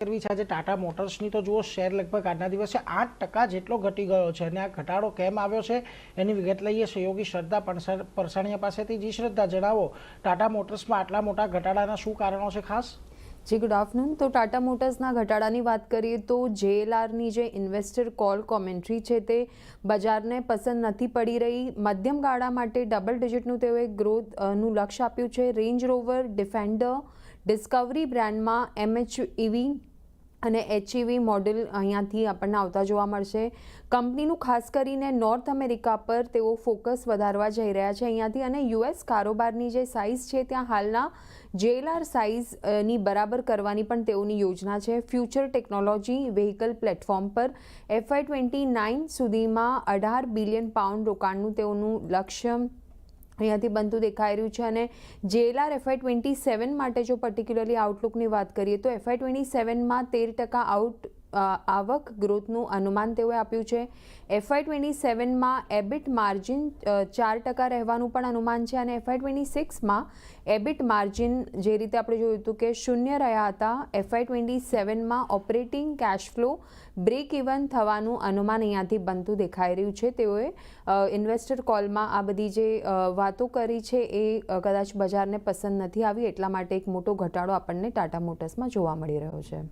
કરવી છે આજે ટાટા મોટર્સની તો જુઓ શેર લગભગ આજના દિવસે 8% જેટલો ઘટી ગયો છે અને આ ઘટાડો કેમ આવ્યો છે એની વિગત લઈએ સહયોગી શ્રદ્ધા પરસાણીયા પાસેથી। જી શ્રદ્ધા, જણાવો ટાટા મોટર્સમાં આટલા મોટા ઘટાડાના શું કારણો છે ખાસ? જી ગુડ આફ્ટરનૂન। તો ટાટા મોટર્સના ઘટાડાની વાત કરીએ તો JLRની જે ઇન્વેસ્ટર કોલ કોમેન્ટ્રી છે તે બજારને પસંદ નથી પડી રહી। મધ્યમ ગાળા માટે ડબલ ડિજિટનું તેઓએ ગ્રોથનું લક્ષ્ય આપ્યું છે। રેન્જ રોવર, ડિફેન્ડર, ડિસ્કવરી બ્રાન્ડમાં MHEV અને HEV મોડેલ અહીંયાથી આપણને આવતા જોવા મળશે। કંપનીનું ખાસ કરીને નોર્થ અમેરિકા પર તેઓ ફોકસ વધારવા જઈ રહ્યા છે અહીંયાથી, અને US કારોબારની જે સાઇઝ છે ત્યાં હાલના JLR સાઇઝની બરાબર કરવાની પણ તેઓની યોજના છે। ફ્યુચર ટેકનોલોજી વ્હીકલ પ્લેટફોર્મ પર FY29 સુધીમાં £18 બિલિયન રોકાણનું તેઓનું લક્ષ્ય અહીંયાથી બનતું દેખાઈ રહ્યું છે। અને JLR FY27 માટે જો પર્ટિક્યુલરલી આઉટલુકની વાત કરીએ તો FY27માં 13% આવક ગ્રોથનું અનુમાન તેઓએ આપ્યું છે। FY27માં એબિટ માર્જિન 4% રહેવાનું પણ અનુમાન છે અને FY26માં એબિટ માર્જિન જે રીતે આપણે જોયું હતું કે 0 રહ્યા હતા, FY27માં operating cash flow break even થવાનું અનુમાન અહીંયાથી બનતું દેખાઈ રહ્યું છે। તેઓએ ઇન્વેસ્ટર કોલમાં આ બધી જે વાતો કરી છે એ કદાચ બજારને પસંદ નથી આવી, એટલા માટે એક મોટો ઘટાડો આપણને ટાટા મોટર્સમાં જોવા મળી રહ્યો છે।